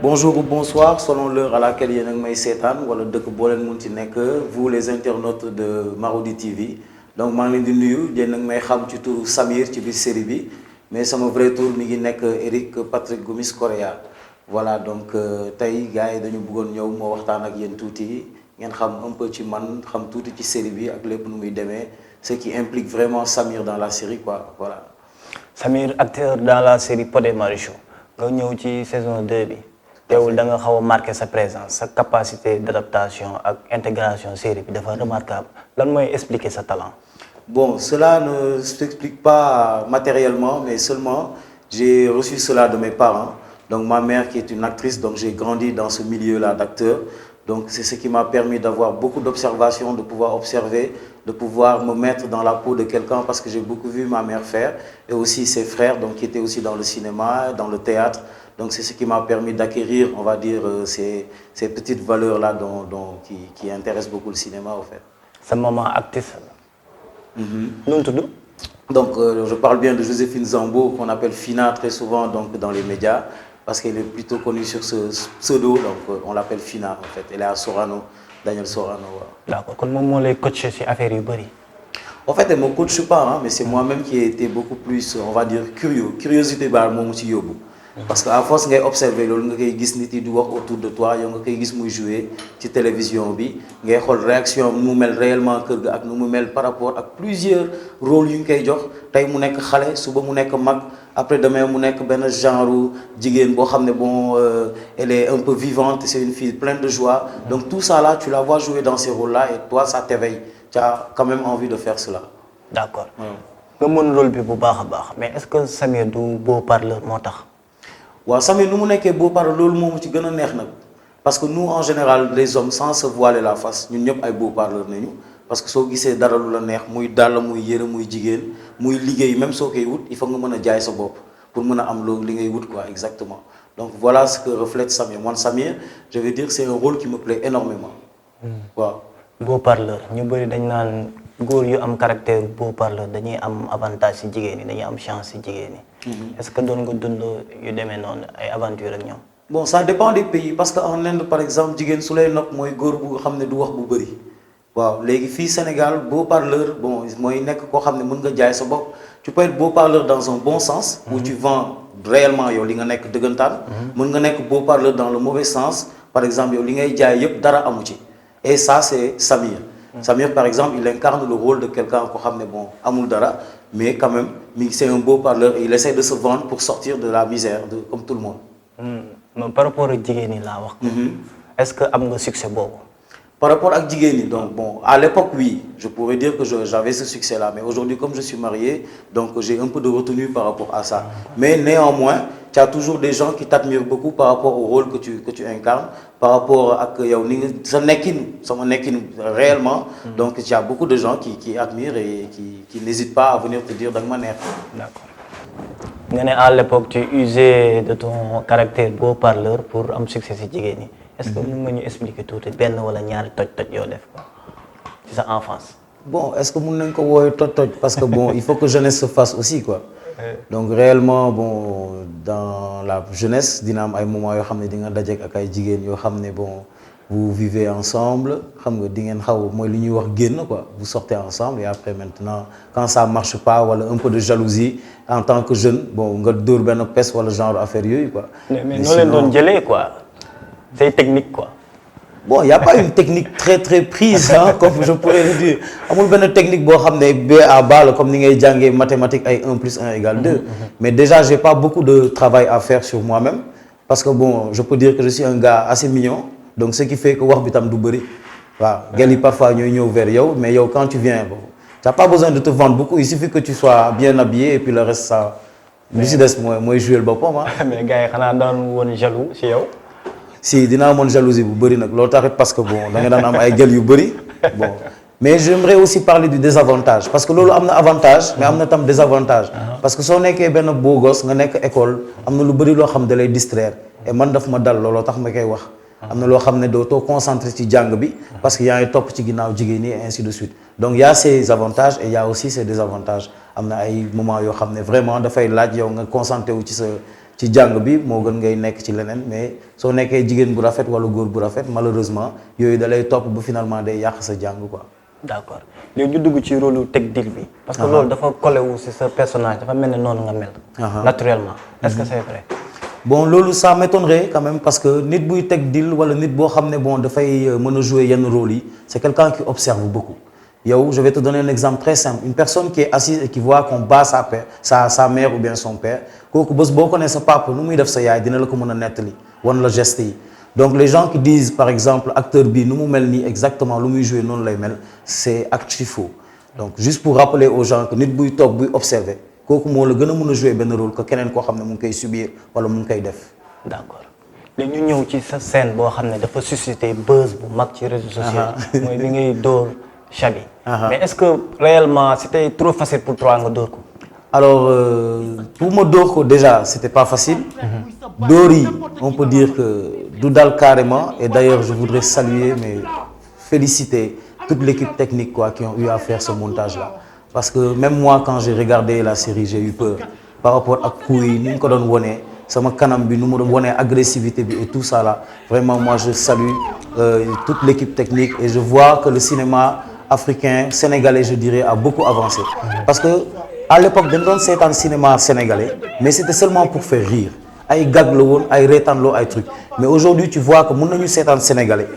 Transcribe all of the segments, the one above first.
bonjour ou bonsoir selon l'heure à laquelle yéen a ngi may seetaan wala dëkk boo leen mun ci nekk vous les internautes de Marodi TV donc maa ngi leen di nuyu yéen a ngi may xam ci turu Samir ci biir série bi mais sama vrai tour mi ngi nekk Eric Patrick Gomis Correa voilà donc tey gars yi dañu bëggoon ñëw moo waxtaan ak yéen tuuti ngeen xam un peu ci man xam tuuti ci série bi ak lépp nu muy demee ce qui implique vraiment Samir dans la série quoi voilà. Samir acteur dans la série Pod et Marichou nga ñëw ci saison 2 bi teewul da nga xaw a marqué sa présence sa capacité d'adaptation ak intégration série bi dafa remarquable lan mooy expliquer sa talent. Bon, cela ne s'explique pas matériellement mais seulement j'ai reçu cela de mes parents donc ma mère qui est une actrice donc j'ai grandi dans ce milieu-là d'acteur donc c'est ce qui m'a permis d'avoir beaucoup d'observations de pouvoir observer de pouvoir me mettre dans la peau de quelqu'un parce que j'ai beaucoup vu ma mère faire et aussi ses frères donc qui étaient aussi dans le cinéma dans le théâtre donc c'est ce qui m'a permis d'acquérir on va dire ces petites valeurs-là qui intéressent beaucoup le cinéma au fait. Sa maman actrice la. Nu mu tudd. Donc je parle bien de Joséphine Zambo qu'on appelle Fina très souvent donc dans les médias parce qu'elle est plutôt connue sur ce pseudo donc on l'appelle Fina en fait elle est à Sorano Daniel Sorano waaw. D'accord kon moom moo lay coacher ci affaire yu bëri. En fait elle me coache pas hein, mais c'est moi-même qui ai été beaucoup plus on va dire curiosité baal moomu ci yóbbu. Parce que à force ngay observer loolu nga koy gis nit yi di wax autour de toi yow nga koy gis muy jouer ci télévision bi ngay xool réaction nu mu mel réellement kër ga ak nu mu mel par rapport ak plusieurs rôles yu ñu koy jox tey mu nekk xale suba mu nekk mag après demain mu nekk benn genre jigéen boo xam ne bon elle est un peu vivante c'est une fille pleine de joie donc tout ça là tu la vois jouer dans ces rôles-là et toi ça t'éveille tu as quand même envie de faire cela. D'accord nga mën rôle bi bu baax a baax mais est-ce que Samir du beau parleur moo tax. waaw Samir nu mu nekkee beau parleur loolu moomu ci gën a neex nag parce que nous en général les hommes sans se voiler la face ñun ñëpp ay beau parleur nañu parce que soo gisee dara lu la neex muy dàll muy yëre muy jigéen muy liggéey même soo koy wut il faut nga mën a jaay sa bopp pour mën a am loolu li ngay wut quoi exactement donc voilà ce que reflète Samir man Samir je veux dire c'est un rôle qui me plaît énormément waaw. beau parleur ñu bëri dañ naan góor yu am caractère beau parleur dañuy am avantage ci jigéen ñi dañuy am chance ci jigéen ñi. Est-ce que doon nga dund yu demee noonu ay aventure ak ñoom. bon ça dépend des pays parce que en Inde par exemple jigéen su lay nopp mooy góor bu xam ne du wax bu bëri waaw léegi fii Sénégal beau parleur bon mooy nekk koo xam ne mën nga jaay sa bopp tu peux être beau parleur dans un bon sens. où tu vends réellement yow li nga nekk dëggantaan. mën nga nekk beau parleur dans le mauvais sens par exemple yow li ngay jaay yëpp dara amu ci et ça c'est Samir. Samir par exemple il incarne le rôle de quelqu'un koo xam ne bon amul dara mais quand même c'est un beau parleur et il essaie de se vendre pour sortir de la misère comme tout le monde. mais par rapport ak jigéen ñi laa wax. est-ce que am nga succès boobu. Par rapport à Djigeni, donc bon, à l'époque oui, je pourrais dire que j'avais ce succès-là, mais aujourd'hui comme je suis marié, donc j'ai un peu de retenue par rapport à ça. Mais néanmoins, tu as toujours des gens qui t'admirent beaucoup par rapport au rôle que tu incarnes, par rapport à sa nekin réellement. Donc il y a beaucoup de gens qui admirent et qui n'hésitent pas à venir te dire de manière. D'accord. À l'époque, tu usais de ton caractère beau parleur pour am succès ci jigéen ñi. Est-ce que mën nga ñu expliquer tuuti benn wala ñaari toj-toj yoo def ko ci sa enfance. Bon, est-ce que mën nañ ko woowe toj-toj parce que bon, il faut que jeunesse se fasse aussi quoi. Donc réellement bon dans la jeunesse dina am ay moments yoo xam ne di nga dajeek ak ay jigéen yoo xam ne bon vous vivez ensemble xam nga di ngeen xaw mooy li ñuy wax génn quoi vous sortez ensemble et après maintenant quand ça marche pas wala un peu de jalousie en tant que jeune bon nga dóor benn pes wala genre affaire yooyu quoi. mais noo leen doon jëlee quoi. C'est technique quoi. Bon, il y a pas une technique très prise hein, comme je pourrais le dire. Amul benn technique boo xam ne B à bas comme ni ngay jàngee mathématiques ay 1 + 1 = 2. Mais déjà j'ai pas beaucoup de travail à faire sur moi-même parce que bon, je peux dire que je suis un gars assez mignon. Donc ce qui fait que wax bi tam du bëri. Waaw, gel yi parfois ñooy ñëw vers yow mais yow quand tu viens bon, tu n'as pas besoin de te vendre beaucoup, il suffit que tu sois bien habillé et puis le reste ça li ci des mooy jouer boppam ah. Mais gars yi xanaa doon woon jaloux ci yow. Si dinaa amoon jalousie bu bëri nag loolu taxit parce que bon da nga daan am ay gel yu bëri bon mais j'aimerais aussi parler du désavantage parce que loolu am na avantage mais am na tam désavantage parce que soo nekkee benn beau gosse nga nekk école am na lu bëri loo xam da lay distraire et man daf ma dal looloo tax ma koy wax am na loo xam ne dootoo concentré ci jàng bi parce que yaa ngi topp ci ginnaaw jigéen ñi et ainsi de suite donc il y a ses avantages et il y a aussi ses désavantages am na ay moments yoo xam ne vraiment dafay laaj yow nga concentré wu ci jàng bi moo gën ngay nekk ci leneen mais soo nekkee jigéen bu rafet wala góor bu rafet malheureusement yooyu da lay topp ba finalement day yàq sa jàng quoi. d'accord léegi ñu dugg ci rôle tech deal bi. parce que loolu dafa collé wu ci sa personnage dafa mel ne noonu nga mel. naturellement est-ce que c'est vrai. bon loolu ça m'étonnerait quand même parce que nit buy teg deal wala nit boo xam ne bon dafay mën a jouer yenn rôle yi c'est quelqu'un qui observe beaucoup. yow je vais te donner un exemple très simple une personne qui est assise et qui voit qu'on bat sa mère ou bien son père kooku bés boo ko nee sa papa nu muy def sa yaay dina la ko mën a nettali wan la geste yi donc les gens qui disent par exemple acteur bi nu mu mel nii exactement lu muy jouer noonu lay mel c'est acte faux donc juste pour rappeler aux gens que nit buy toog buy observer kooku moo la gën a mën a jouer benn rôle que keneen koo xam ne mu ngi koy subir wala mu ngi koy def. d'accord léegi ñu ñëw ci sa scène boo xam ne dafa susciter buzz bu mag ci réseaux sociaux mooy bi ngay dóor Chabi. Mais est-ce que réellement c'était trop facile pour toi nga dóor ko. Alors pour ma dóor ko déjà c'était pas facile. dóor yi on peut dire que du dal carrément et d'ailleurs je voudrais saluer mais féliciter toute l'équipe technique quoi qui ont eu à faire ce montage là parce que même moi quand j'ai regardé la série j'ai eu peur par rapport ak coup yi ni ñu ko doon wonee sama kanam bi nu mu doon wonee agressivité bi et tout ça là vraiment moi je salue toute l'équipe technique et je vois que le cinéma africain sénégalais je dirais a beaucoup avancé parce que à l'époque dañ doon seetaan cinéma sénégalais mais c'était seulement pour faire rire ay gag la woon ay reetaanloo ay trucs mais aujourd'hui tu vois que mën nañu seetaan sénégalais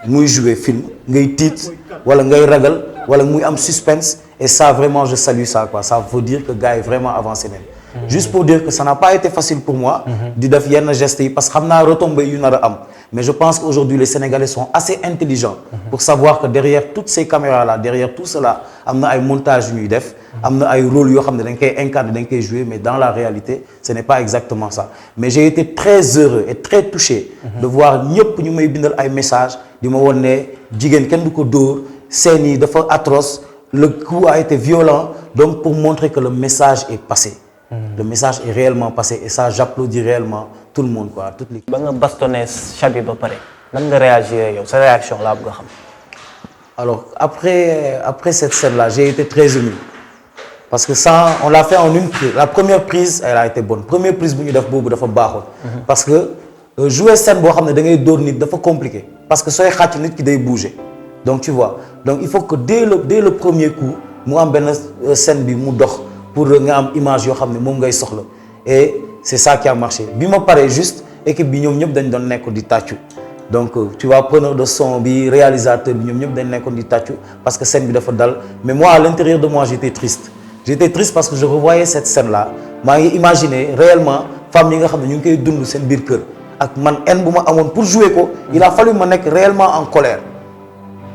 muy jouer film ngay tiit wala ngay ragal wala muy am suspense et ça vraiment je salue ça quoi ça veut dire que gars yi vraiment avancé nañ juste pour dire que ça n'a pas été facile pour moi di def yenn gestes yi parce que xam naa retombées yu nar a am mais je pense qu'aujourd'hui les Sénégalais sont assez intelligents pour savoir que derrière toutes ces caméras là derrière tout cela am na ay montages yu ñuy def am na ay rôles yoo xam ne dañ koy incarner dañ koy jouer mais dans la réalité ce n'est pas exactement ça mais j'ai été très heureux et très touché de voir ñëpp ñu may bindal ay messages di ma won ne jigéen kenn du ko dóor scène yi dafa atroce le coup a été violent donc pour montrer que le message est passé le message est réellement passé et ça j'applaudis réellement tout le monde quoi toute l'équipe. ba nga bastonné Chabi ba pare nan nga réagir yow sa réaction laa bëgg a xam. alors après cette scène là j'ai été très ému parce que ça on l'a fait en une prise la première prise elle a été bonne première prise bu ñu def boobu dafa baaxoon. parce que jouer scène boo xam ne da ngay dóor nit dafa compliqué parce que sooy xàcc nit ki day bouger donc tu vois donc il faut que dès le premier coup mu am benn scène bi mu dox. pour nga am image yoo xam ne moom ngay soxla et c'est ça qui a marché bi ma paree juste équipe bi ñoom ñëpp dañ doon nekk di tàccu donc tu vois preneur de son bi réalisateur bi ñoom ñëpp dañ nekkoon di tàccu parce que scène bi dafa dal mais moi à l'intérieur de moi j'étais triste parce que je revoyais cette scène là maa ngi imaginer réellement femmes yi nga xam ne ñu ngi koy dund seen biir kër ak man haine bu ma amoon pour jouer ko il a fallu ma nekk réellement en colère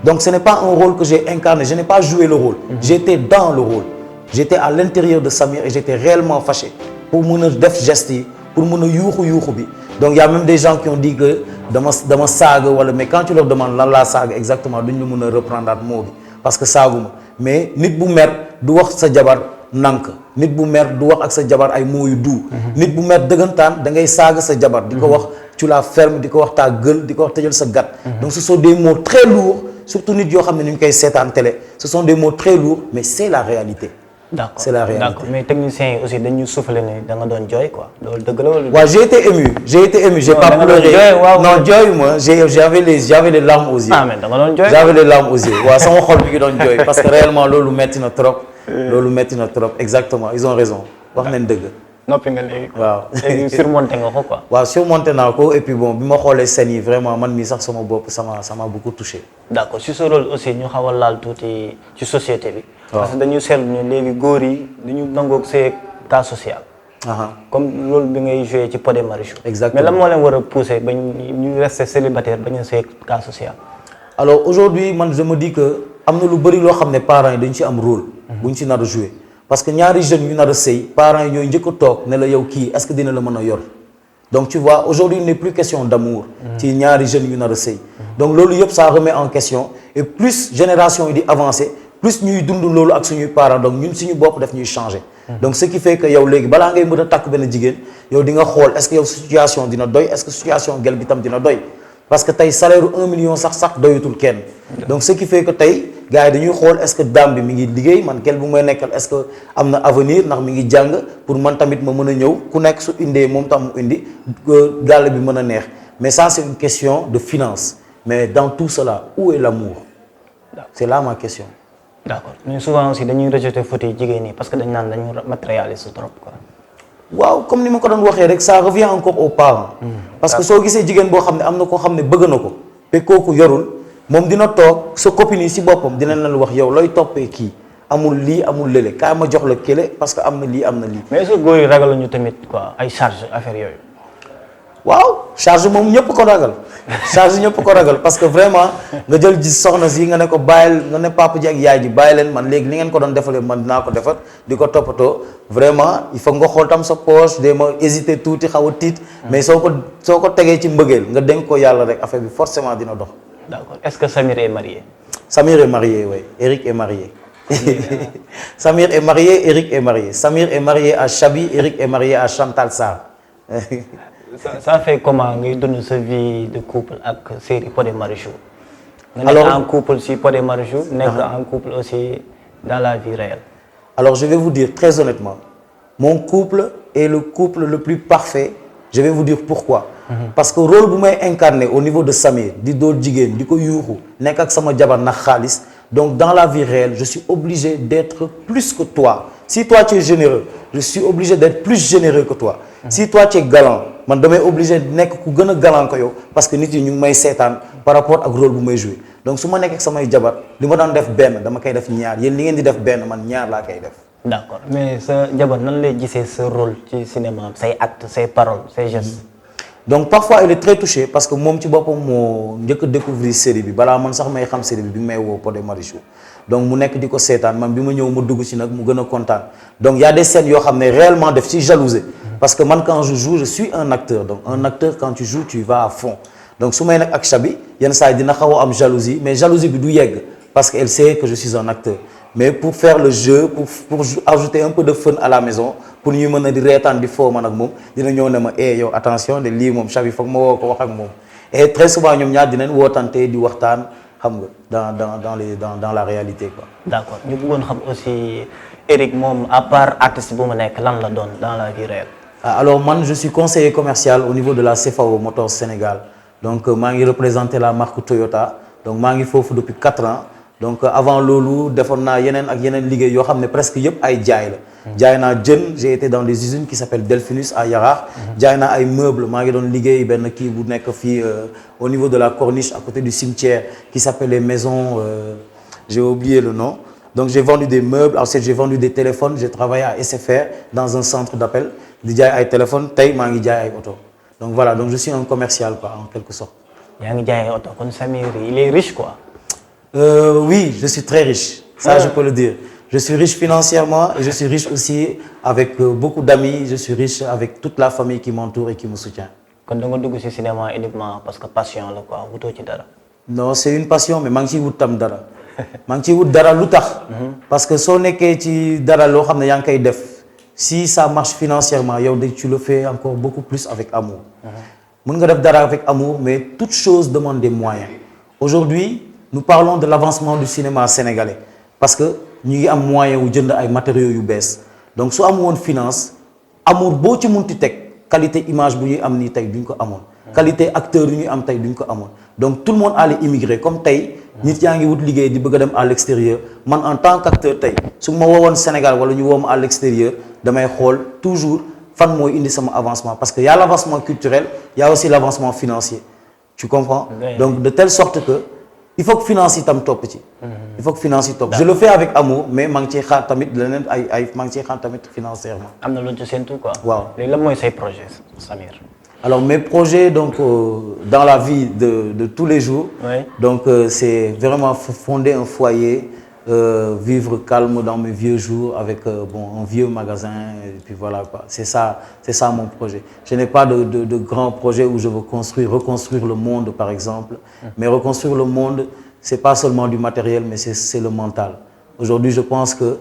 donc ce n'est pas un rôle que j'ai incarné je n'ai pas joué le rôle j'étais dans le rôle j'étais à l'intérieur de Samir et j'étais réellement fâché pour mën a def geste yi pour mën a yuuxu bi donc il y a même des gens qui ont dit que dama saaga wala mais quand tu leur demandes lan laa saaga exactement duñ la mën a reprendre mot bi parce que saaguma mais nit bu mer du wax sa jabar nank nit bu mer du wax ak sa jabar ay mots yu doux nit bu mer dëggantaan da ngay saaga sa jabar di ko wax tu la fermes di ko wax ta gueule di ko wax tëjal sa gat donc ce sont des mots très lourds surtout nit yoo xam ne ni ñu koy seetaan télé ce sont des mots très lourds mais c'est la réalité. D'accord. C'est la réalité. D'accord. Mais techniciens yi aussi dañu soufflé ne da nga doon jooy quoi loolu dëgg la wala. waaw j'ai été ému j'ai pas pleuré non jooyuma j'avais les larmes aux yeux. ah mais da nga doon jooy. j'avais les larmes aux yeux waaw sama xol bi ngi doon jooy parce que réellement loolu metti na trop exactement ils ont raison wax nañ dëgg. noppi nga léegi. waaw léegi surmonté nga ko quoi. waaw surmonté naa ko et puis bon bi ma xoolee scène yi vraiment man mii sax sama bopp ça m'a beaucoup touché. d'accord si sa rôle aussi ñu xaw a laal tuuti ci société bi. parce que dañu seetlu ne léegi góor yi dañu nangoog see cas social. comme loolu bi ngay joué ci Pod et Marichou. exactement mais lan moo leen war a pousser ba ñu rester célibataire ba ñu see cas social. alors aujourd'hui man je me dis que am na lu bëri loo xam ne parents yi dañu ci am rôle. bu ñu ci nar a joué. parce que ñaari jeunes yu nar a sëy parents yi ñooy njëkk a toog ne la yow kii est-ce que dina la mën a yor donc tu vois aujourd'hui il n'est plus question d'amour ci ñaari jeunes yu nar a sëy donc loolu yëpp ça remet en question et plus génération yi di avancer plus ñuy dund loolu ak suñuy parents donc ñun suñu bopp daf ñuy changer donc ce qui fait que yow léegi balaa ngay mën a takk benn jigéen yow di nga xool est-ce que yow situation dina doy est-ce que situation gel bi tam dina doy parce que tey salaire 1 million sax doyatul kenn donc ce qui fait que tey gars yi dañuy xool est-ce que dame bi mi ngi liggéey man kel bu may nekkal est-ce que am na avenir ndax mi ngi jàng pour man tamit ma mën a ñëw ku nekk su indee moom tam mu indi gàll bi mën a neex mais ça c'est une question de finance mais dans tout cela où est l'amour c'est là ma question. d'accord mais souvent aussi dañuy rejeter photo yi jigéen ñi parce que dañ naan dañu matérialiste trop quoi. waaw comme ni ma ko doon waxee rek ça revient encore aux parents. parce que soo gisee jigéen boo xam ne am na koo xam ne bëgg na ko te kooku yorul moom dina toog sa copine yi si boppam dinañ la wax yow looy toppee kii amul lii amul lële kaay ma jox la kële parce que am na lii am na lii. mais est-ce que góor yi ragaluñu tamit quoi ay charge affaire yooyu. waaw charge moom ñëpp ko ragal charge ñëpp ko ragal parce que vraiment nga jël ji soxna si nga ne ko bàyyil nga ne papa ji ak yaay ji bàyyi leen man léegi li ngeen ko doon defalee man dinaa ko defar di ko toppatoo vraiment il faut nga xool tam sa poche de ma hésiter tuuti xaw a tiit mais soo ko tegee ci mbëggeel nga dénk ko yàlla rek affaire bi forcément dina dox. d'accord est-ce que Samir est marié. Samir est marié oui Eric est marié. Samir est marié Eric est marié Samir est marié à Chabi Eric est marié à Chantal Sarr. Ça fait comment ngay dund sa vie de couple ak série Pod et Marichou. Alors nga nekk en couple si Pod et Marichou. nekk en couple aussi dans la vie réelle. Alors je vais vous dire très honnêtement mon couple est le couple le plus parfait je vais vous dire pourquoi. Parce que rôle bu may incarner au niveau de Samir di dool jigéen di ko yuuxu nekk ak sama jabar ndax xaalis donc dans la vie réelle je suis obligé d'être plus que toi si toi tu es généreux je suis obligé d'être plus généreux que toi. Si toi tu es galant man damay obligé nekk ku gën a galant ko yow parce que nit yi ñu ngi may seetaan par rapport ak rôle bu may jouer donc su ma nekk ak samay jabar li ma daan def benn dama koy def ñaar yéen li ngeen di def benn man ñaar laa koy def. d'accord mais sa jabar nan lay gisee sa rôle ci cinéma say actes say paroles say gestes. donc parfois elle est très touchée parce que moom ci boppam moo njëkk a découvrir série bi balaa man sax may xam série bi may woo Pod et Marichou donc mu nekk di ko seetaan man bi ma ñëw ma dugg ci nag mu gën a kontaan donc y a des scènes yoo xam ne réellement def ci jalouser parce que man quand je joue je suis un acteur donc un acteur quand tu joues tu vas à fond donc su may nag ak Chabi yenn saa yi dina xaw a am jalousie mais jalousie bi du yegg parce que elle sait que je suis un acteur mais pour faire le jeu pour ajouter un peu de fun à la maison pour ñu mën a di reetaan di foo man ak moom dina ñëw ne ma yow attention de lii moom Chabi foog ma woo ko wax ak moom et très souvent ñoom ñaar dinañ wootante di waxtaan xam nga dans la réalité quoi. d'accord ñu bëggoon xam aussi Eric moom à part artiste bu mu nekk lan la doon dans la vie réelle. Alors man je suis conseiller commercial au niveau de la CFAO Motors Sénégal donc maa ngi représenter la marque Toyota donc maa ngi foofu depuis 4 ans donc avant loolu defoon naa yeneen ak yeneen liggéey yoo xam ne presque yëpp ay jaay la. jaay naa jën j'ai été dans des usines qui s'appellent Delphinus à Yarakh. jaay naa ay meubles maa ngi doon liggéey benn kii bu nekk fii au niveau de la corniche à côté du cimetière qui s'appelle les maisons j'ai oublié le nom. Donc j'ai vendu des meubles, ensuite j'ai vendu des téléphones, j'ai travaillé à SFR dans un centre d'appel di jaay ay téléphones tey maa ngi jaay ay oto donc voilà donc je suis un commercial quoi en quelque sorte. yaa ngi jaay ay oto kon Samir il est riche quoi. Oui je suis très riche. Ça je peux le dire. Je suis riche financièrement et je suis riche aussi avec beaucoup d'amis, je suis riche avec toute la famille qui m'entoure et qui me soutient. kon da nga dugg ci cinéma uniquement parce que passion la quoi wutoo ci dara. Non c'est une passion mais maa ngi ciy wut tam dara. maa ngi ciy wut dara lu tax. parce que soo nekkee ci dara loo xam ne yaa ngi koy def si ça marche financièrement yow de tu le fais encore beaucoup plus avec amour. mën nga def dara avec amour mais toute chose demande des moyens. Aujourd'hui nous parlons de l'avancement du cinéma sénégalais parce que ñu ngi am moyen wu jënd ay matériaux yu bees donc su amoon finance amour boo ci munti teg qualité image bu ñuy am nii tey duñ ko amoon. qualité acteur yu ñuy am tey duñ ko amoon donc tout le monde allait immigrer comme tey. nit yaa ngi wut liggéey di bëgg a dem à l'extérieur man en tant qu'acteur tey su ma woowoon Sénégal wala ñu woo ma à l'extérieur damay xool toujours fan mooy indi sama avancement parce que y a l'avancement culturel y a aussi l'avancement financier tu comprends. Oui. Donc de telle sorte que il faut que finance yi tam topp ci. il faut que finance yi topp je le fais avec amour mais maa ngi ciy xaar tamit leneen ay maa ngi ciy xaar tamit financièrement. am na lu ci séntu quoi. waaw léegi lan mooy say projet Samir. Alors mes projets donc dans la vie de tous les jours. Oui. Donc c'est vraiment fonder un foyer, vivre calme dans mes vieux jours avec un vieux magasin et puis voilà quoi. C'est ça mon projet. Je n'ai pas de grands projets où je veux reconstruire le monde par exemple. Mais reconstruire le monde, c'est pas seulement du matériel mais c'est le mental. Aujourd'hui, je pense que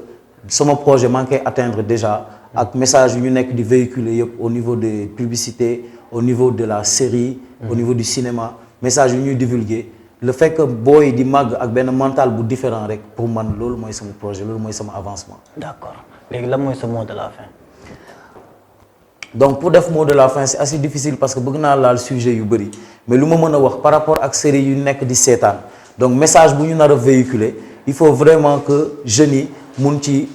sama projet maa ngi koy atteindre déjà ak message yu ñu nekk di véhiculer yëpp au niveau des publicités. Au niveau de la série, au niveau du cinéma, message yu ñuy divulguer le fait que boy di màgg ak benn mental bu différent rek pour man loolu mooy sama projet loolu mooy sama avancement. d'accord léegi lan mooy sa mot de la fin. donc pour def mot de la fin c'est assez difficile parce que bëgg naa laal sujet yu bëri mais lu ma mën a wax par rapport ak série yu nekk di seetaan donc message bu ñu nar a véhiculer il faut vraiment que jeunes yi mun ci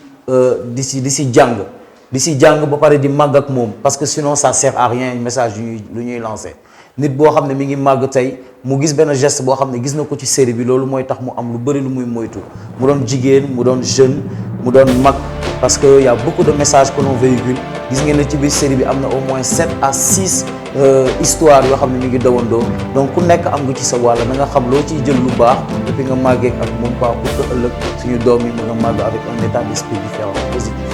di si jàng ba pare di màgg ak moom parce que sinon ça sert à rien message lu ñuy lancer. nit boo xam ne mi ngi màgg tey mu gis benn geste boo xam ne gis na ko ci série bi loolu mooy tax mu am lu bëri lu muy moytu mu doon jigéen mu doon jeune mu doon mag parce que y a beaucoup de messages que l'on véhicule gis ngeen ne ci biir série bi am na au moins 7 à 6 histoires yoo xam ne mi ngi dawandoo donc ku nekk am nga ci sa wàll na nga xam loo ciy jël lu baax et puis nga màggee ak moom pas pour que ëllëg suñu doom yi mën a màgg avec un état d'esprit différent positif.